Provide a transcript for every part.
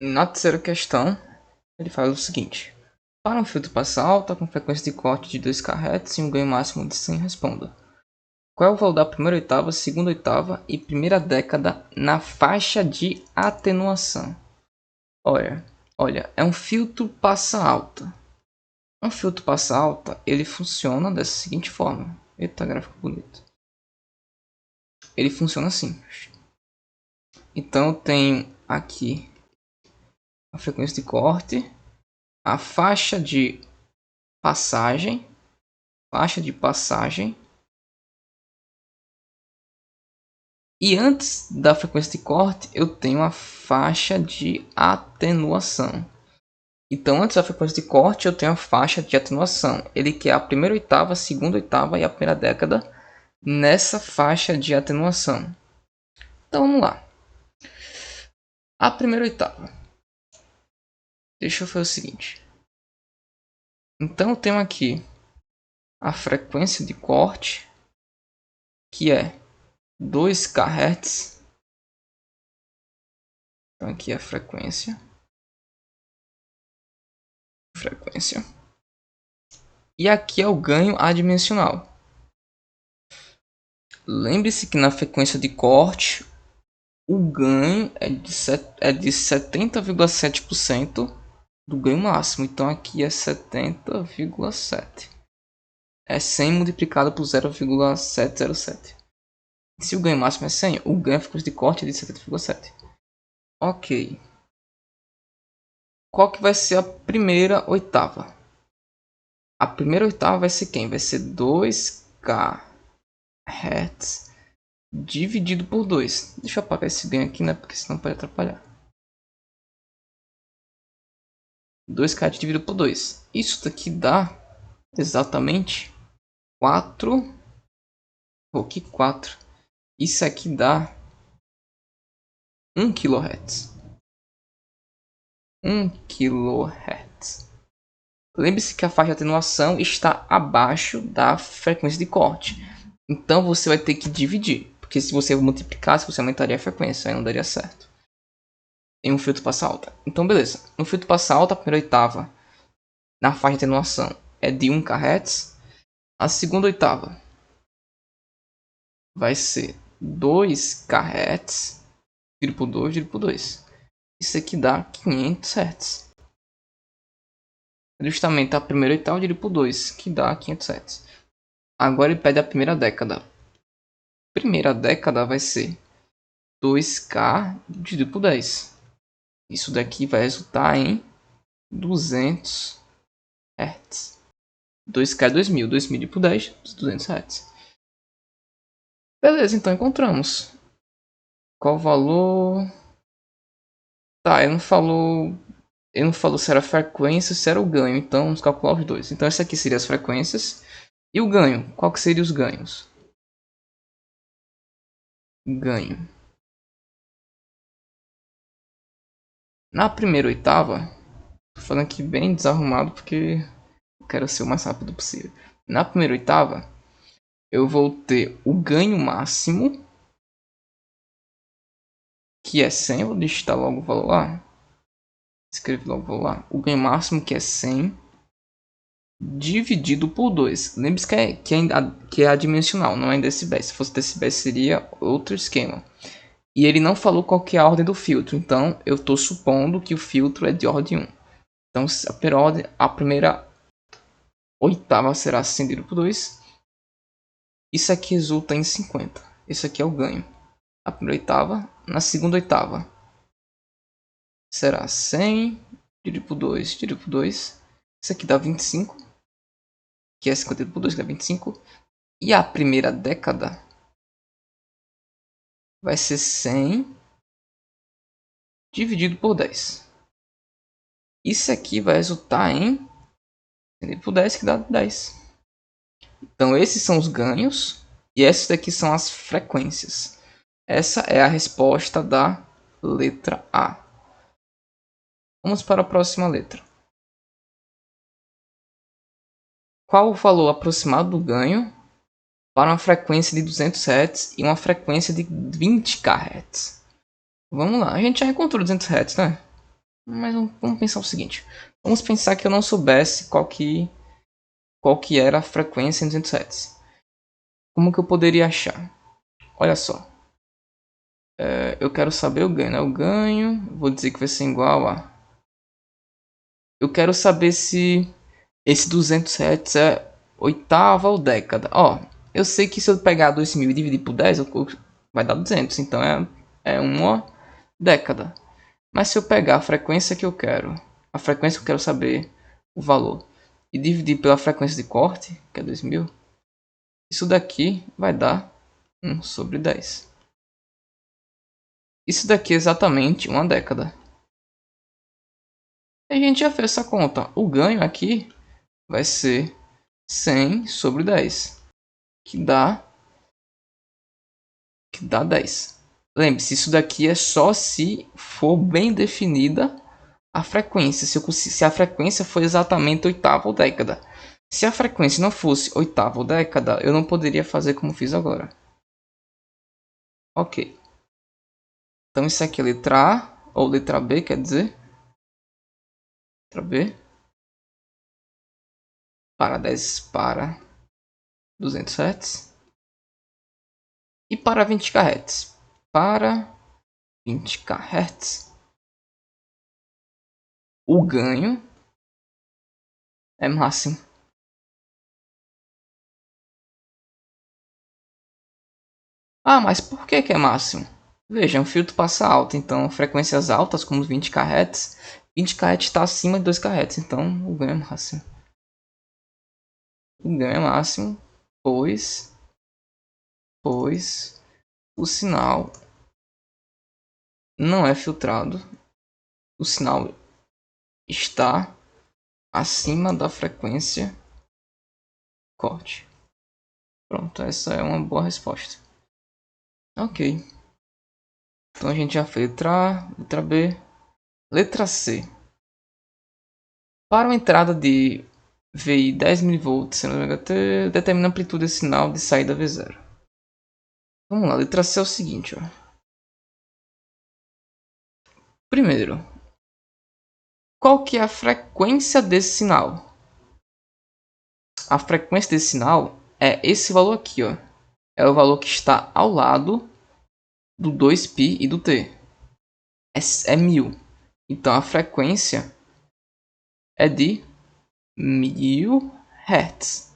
Na terceira questão, ele faz o seguinte. Para um filtro passar alta com frequência de corte de 2 kHz e um ganho máximo de 100, responda. Qual é o valor da primeira oitava, segunda oitava e primeira década na faixa de atenuação? Olha, é um filtro passa alta. Um filtro passa alta, ele funciona dessa seguinte forma. Eita, gráfico bonito. Ele funciona assim. Então eu tenho aqui a frequência de corte, a faixa de passagem, e antes da frequência de corte eu tenho a faixa de atenuação. Então antes da frequência de corte eu tenho a faixa de atenuação. Ele quer a primeira oitava, a segunda oitava e a primeira década nessa faixa de atenuação. Então vamos lá. A primeira oitava. Deixa eu fazer o seguinte. Então eu tenho aqui a frequência de corte, que é 2 kHz. Então aqui é a frequência. E aqui é o ganho adimensional. Lembre-se que na frequência de corte o ganho é de 70,7% do ganho máximo. Então aqui é 70,7. É 100 multiplicado por 0,707. Se o ganho máximo é 100, o ganho frequência de corte é de 70,7. Ok. Qual que vai ser a primeira oitava? A primeira oitava vai ser quem? Vai ser 2 kHz dividido por 2. Deixa eu apagar esse ganho aqui, né? Porque senão pode atrapalhar. 2 kHz dividido por 2. Isso daqui dá exatamente 4. Oh, que 4? Isso aqui dá 1 kHz. 1 kHz. Lembre-se que a faixa de atenuação está abaixo da frequência de corte. Então você vai ter que dividir. Porque se você multiplicasse, você aumentaria a frequência. Aí não daria certo. Em um filtro passa alta. Então beleza. No filtro passa alta, a primeira oitava na faixa de atenuação é de 1 kHz. A segunda oitava vai ser 2 kHz. Dividido por 2, dividido por 2. Isso aqui dá 500 Hz. Justamente a primeira oitava dividido por 2, que dá 500 Hz. Agora ele pede a primeira década. Primeira década vai ser 2K dividido por 10. Isso daqui vai resultar em 200 Hz. 2K é 2000. 2000 dividido por 10, 200 Hz. Beleza, então encontramos. Qual o valor? Tá, ele não falou se era frequência ou se era o ganho. Então vamos calcular os dois. Então essa aqui seria as frequências. E o ganho? Qual que seria os ganhos? Ganho. Na primeira oitava, tô falando aqui bem desarrumado porque eu quero ser o mais rápido possível. Na primeira oitava, eu vou ter o ganho máximo, que é 100. Eu vou digitar logo o valor lá. Escrever logo o valor lá. O ganho máximo, que é 100, dividido por 2. Lembre-se que é adimensional, não é em decibéis. Se fosse decibéis, seria outro esquema. E ele não falou qual que é a ordem do filtro. Então, eu estou supondo que o filtro é de ordem 1. Então, a primeira oitava será 100 dividido por 2. Isso aqui resulta em 50. Esse aqui é o ganho. A primeira oitava. Na segunda oitava será 100 dividido por 2 dividido por 2. Isso aqui dá 25. Que é 50 dividido por 2, que dá 25. E a primeira década vai ser 100 dividido por 10. Isso aqui vai resultar em 100 dividido por 10, que dá 10. Então esses são os ganhos. E essas daqui são as frequências. Essa é a resposta da letra A. Vamos para a próxima letra. Qual o valor aproximado do ganho para uma frequência de 200 Hz e uma frequência de 20 kHz? Vamos lá, a gente já encontrou 200 Hz, né? Mas vamos pensar o seguinte. Vamos pensar que eu não soubesse qual que era a frequência em 200 Hz. Como que eu poderia achar? Olha só. Eu quero saber o ganho, né? O ganho, vou dizer que vai ser igual a... Eu quero saber se esse 200 Hz é oitava ou década. Ó, eu sei que se eu pegar 2000 e dividir por 10, vai dar 200. Então é uma década. Mas se eu pegar a frequência que eu quero, a frequência que eu quero saber o valor, e dividir pela frequência de corte, que é 2000, isso daqui vai dar 1/10. Isso daqui é exatamente uma década. A gente já fez essa conta. O ganho aqui vai ser 100/10, que dá 10. Lembre-se, isso daqui é só se for bem definida a frequência. Se a frequência for exatamente oitava ou década. Se a frequência não fosse oitava ou década, eu não poderia fazer como fiz agora. Ok. Então isso aqui é letra A, ou letra B, quer dizer. Letra B. Para 10 para 200 Hz. E para 20 kHz. Para 20 kHz. O ganho é máximo. Ah, mas por que é máximo? Veja, um filtro passa alto, então frequências altas, como 20 kHz, 20 kHz está acima de 2 kHz, então o ganho é máximo. O ganho é máximo, pois o sinal não é filtrado, o sinal está acima da frequência corte. Pronto, essa é uma boa resposta. Ok. Então a gente já fez letra A, letra B, letra C. Para uma entrada de VI 10 mV, sendo MHT, determina a amplitude de sinal de saída V0. Vamos lá, letra C é o seguinte, ó. Primeiro, qual que é a frequência desse sinal? A frequência desse sinal é esse valor aqui, ó. É o valor que está ao lado do 2π e do t. É 1000. Então a frequência é de 1000 Hz.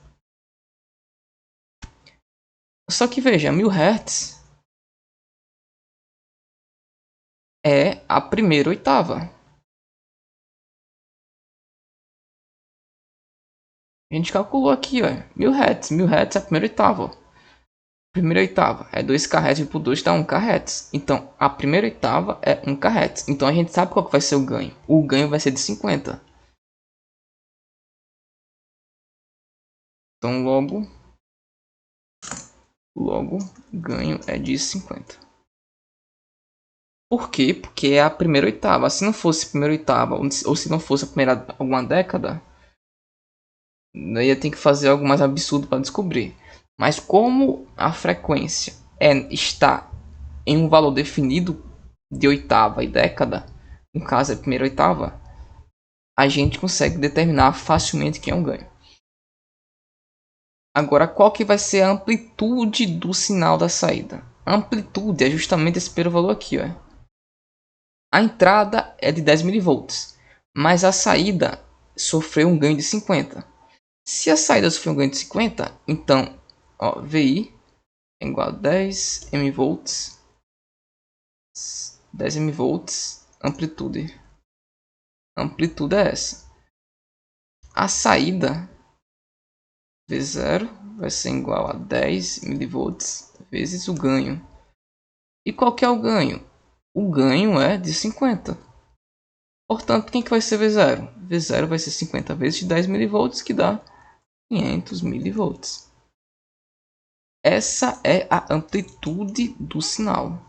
Só que veja, 1000 Hz é a primeira oitava. A gente calculou aqui, ó. 1000 Hz. 1000 Hz é a primeira oitava. Primeira oitava é 2 kHz por 2 dá 1 kHz. Então a primeira oitava é 1 kHz. Então a gente sabe qual que vai ser o ganho. O ganho vai ser de 50. Então logo ganho é de 50. Por quê? Porque é a primeira oitava. Se não fosse a primeira oitava, ou se não fosse a primeira alguma década, daí ia ter que fazer algo mais absurdo para descobrir. Mas como a frequência está em um valor definido de oitava e década, no caso é a primeira oitava, a gente consegue determinar facilmente quem é o ganho. Agora, qual que vai ser a amplitude do sinal da saída? A amplitude é justamente esse primeiro valor aqui, ó. A entrada é de 10 mV, mas a saída sofreu um ganho de 50. Se a saída sofreu um ganho de 50, então ó, VI é igual a 10 mV, 10 mV, amplitude. A amplitude é essa. A saída V0 vai ser igual a 10 mV vezes o ganho. E qual que é o ganho? O ganho é de 50. Portanto, quem que vai ser V0? V0 vai ser 50 vezes de 10 mV, que dá 500 mV. Essa é a amplitude do sinal. Vou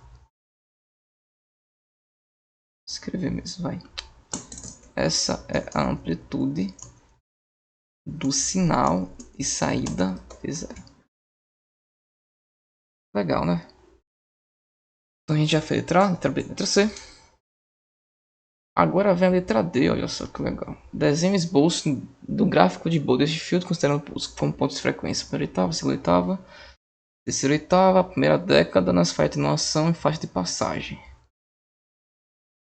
escrever mesmo, vai. Essa é a amplitude do sinal de saída V0. Legal, né? Então a gente já fez letra A, letra B, letra C. Agora vem a letra D, olha só que legal. Desenho esboço do gráfico de bolo deste filtro, considerando como pontos de frequência. Primeira oitava, segunda oitava, terceira oitava, primeira década, nas faixas de atenuação e faixa de passagem.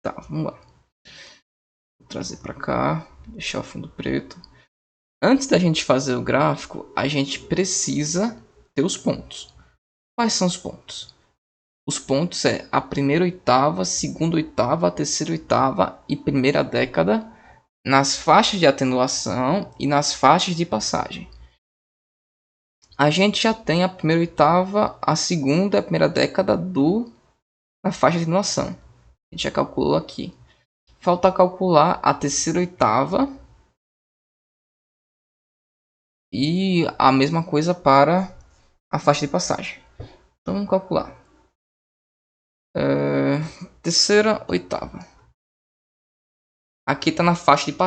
Tá, vamos lá. Vou trazer para cá, deixar o fundo preto. Antes da gente fazer o gráfico, a gente precisa ter os pontos. Quais são os pontos? Os pontos é a primeira oitava, segunda oitava, terceira oitava e primeira década nas faixas de atenuação e nas faixas de passagem. A gente já tem a primeira oitava, a segunda e a primeira década na faixa de atenuação. A gente já calculou aqui. Falta calcular a terceira oitava e a mesma coisa para a faixa de passagem. Então vamos calcular. Terceira oitava. Aqui está na faixa de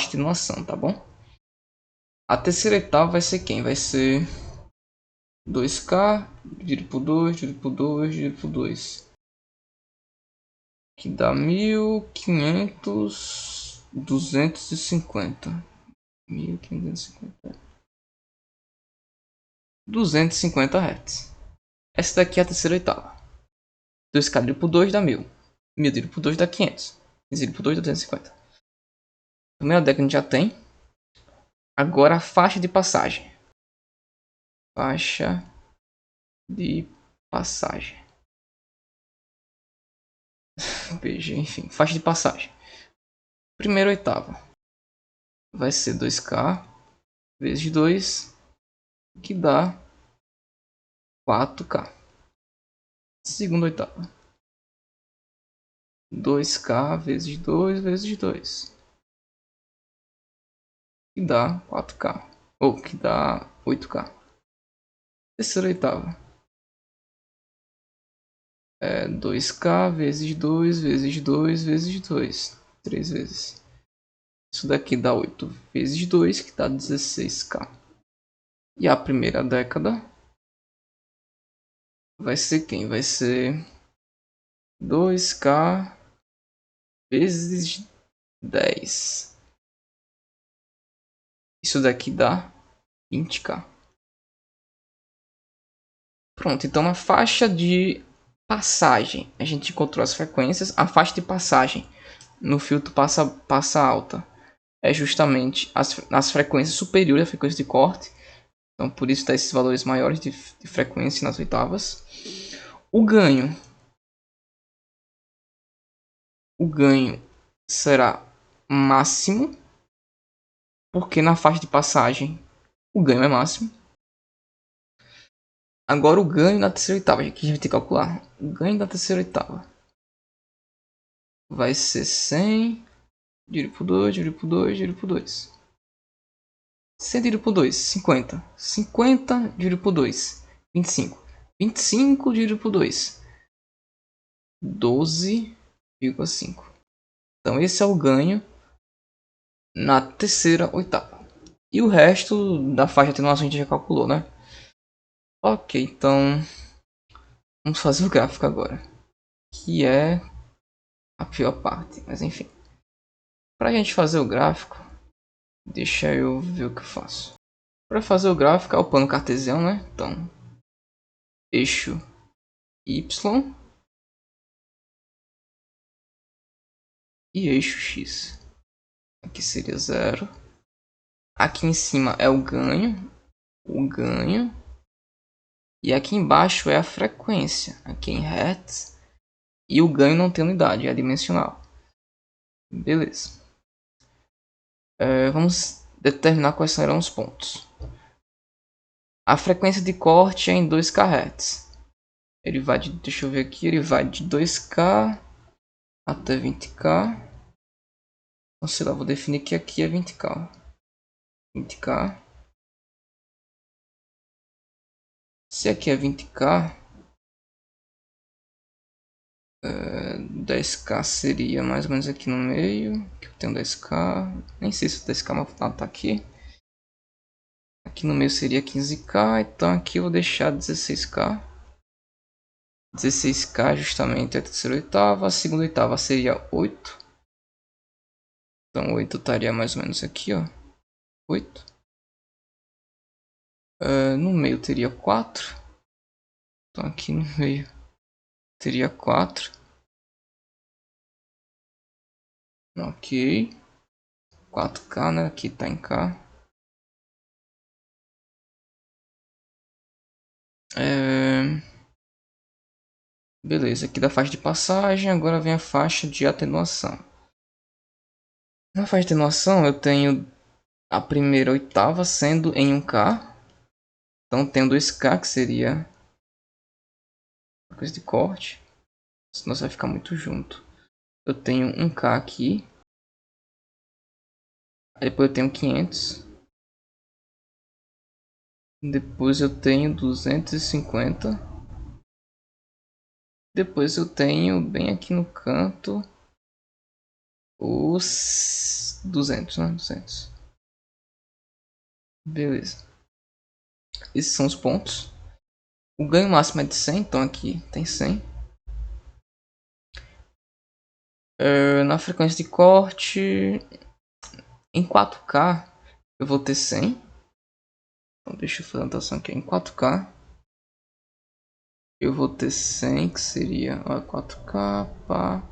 atenuação, tá bom? A terceira oitava vai ser quem? Vai ser 2K dividido por 2, dividido por 2, dividido por 2. Que dá 1500, 250. 1550. 250 Hz. Essa daqui é a terceira oitava. 2K dividido por 2 dá 1000. 1000 dividido por 2 dá 500. 500 dividido por 2 dá 250. Primeira década a gente já tem. Agora a faixa de passagem. Faixa de passagem. Veja, enfim, faixa de passagem. Primeira oitava vai ser 2K vezes 2, que dá 4K. Segunda oitava, 2K vezes 2 vezes 2, que dá 4K, ou que dá 8K. Terceira oitava é 2K vezes 2 vezes 2 vezes 2, 3 vezes. Isso daqui dá 8 vezes 2, que dá 16K. E a primeira década vai ser quem? Vai ser 2K vezes 10. Isso daqui dá 20K. Pronto, então na faixa de passagem, a gente encontrou as frequências. A faixa de passagem no filtro passa alta é justamente as frequências superiores à frequência de corte. Então por isso dá esses valores maiores de frequência nas oitavas. O ganho será máximo, porque na faixa de passagem o ganho é máximo. Agora o ganho da terceira oitava, aqui a gente vai ter que calcular. O ganho da terceira oitava vai ser 100 dividido por 2, dividido por 2, dividido por 2. 100 dividido por 2, 50. 50 dividido por 2, 25. 25 dividido por 2, 12,5. Então esse é o ganho na terceira oitava. E o resto da faixa de atenuação a gente já calculou, né? Ok, então vamos fazer o gráfico agora, que é a pior parte, mas enfim. Para a gente fazer o gráfico, deixa eu ver o que eu faço. Para fazer o gráfico é o plano cartesiano, né? Então, eixo Y e eixo X. Aqui seria 0. Aqui em cima é o ganho. E aqui embaixo é a frequência, aqui em Hertz. E o ganho não tem unidade, é dimensional. Beleza. Vamos determinar quais serão os pontos. A frequência de corte é em 2 kHz. Ele vai de, deixa eu ver aqui, ele vai de 2K até 20K. Então, sei lá, vou definir que aqui é 20K. 20K. Se aqui é 20K, 10K seria mais ou menos aqui no meio. Aqui eu tenho 10K. Nem sei se o 10K tá aqui. Aqui no meio seria 15K. Então aqui eu vou deixar 16K. 16K justamente é a terceira oitava. A segunda oitava seria 8. Então 8 estaria mais ou menos aqui, ó. 8. No meio teria 4. Então aqui no meio teria 4. Ok. 4K, né? Aqui tá em K. Beleza, aqui da faixa de passagem, agora vem a faixa de atenuação. Na faixa de atenuação eu tenho a primeira oitava sendo em 1K. Então tenho 2K, que seria coisa de corte. Senão vai ficar muito junto. Eu tenho 1K aqui. Aí depois eu tenho 500. Depois eu tenho 250. Depois eu tenho bem aqui no canto os 200, né? 200. Beleza. Esses são os pontos. O ganho máximo é de 100, então aqui tem 100. Na frequência de corte, em 4K, eu vou ter 100. Então deixa eu fazer a anotação aqui. Em 4K, eu vou ter 100, que seria 4K, pá.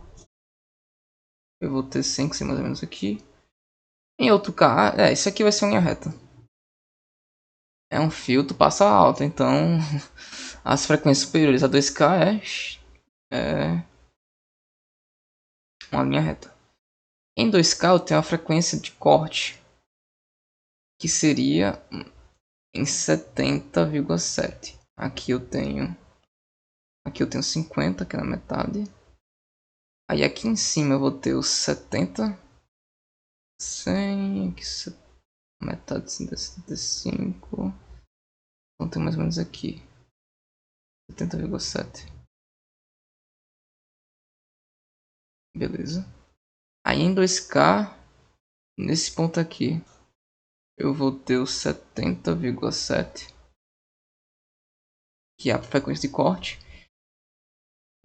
Eu vou ter 100, que seria mais ou menos aqui. Em outro K, isso aqui vai ser uma linha reta. É um filtro passa alta, então as frequências superiores a 2K é uma linha reta. Em 2K eu tenho a frequência de corte, que seria em 70,7. Aqui eu tenho 50, que é na metade. Aí aqui em cima eu vou ter os 70, 100, aqui metade de 75. Então tem mais ou menos aqui 70,7. Beleza. Aí em 2K, nesse ponto aqui, eu vou ter o 70,7, que é a frequência de corte.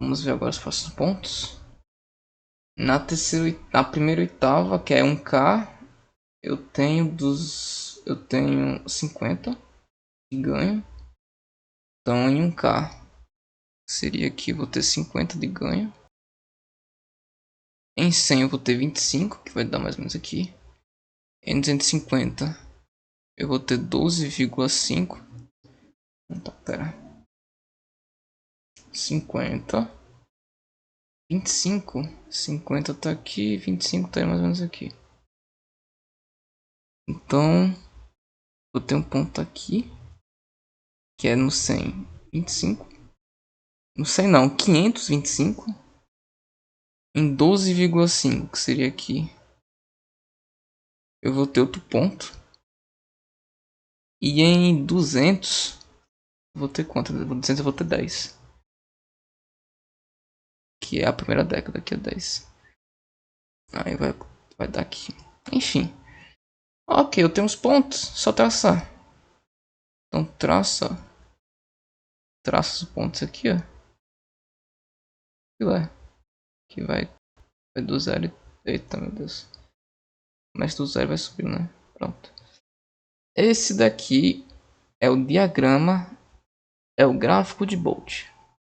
Vamos ver agora os próximos pontos. Na primeira oitava, que é 1K, eu tenho 50 de ganho. Então em 1K seria aqui, eu vou ter 50 de ganho. Em 100 eu vou ter 25, que vai dar mais ou menos aqui. Em 250 eu vou ter 12,5. Então, pera. 50. 25. 50 tá aqui, 25 tá mais ou menos aqui. Então, eu tenho um ponto aqui, que é no 100, 25. No 100 não, 525. Em 12,5, que seria aqui. Eu vou ter outro ponto. E em 200, vou ter quanto? 200 eu vou ter 10. Que é a primeira década, que é 10. Aí vai dar aqui. Enfim. Ok, eu tenho os pontos. Só traçar. Então traça os pontos aqui, ó. Que vai do zero. Eita, meu Deus. Mas do zero vai subir, né? Pronto. Esse daqui é o diagrama. É o gráfico de Bolt.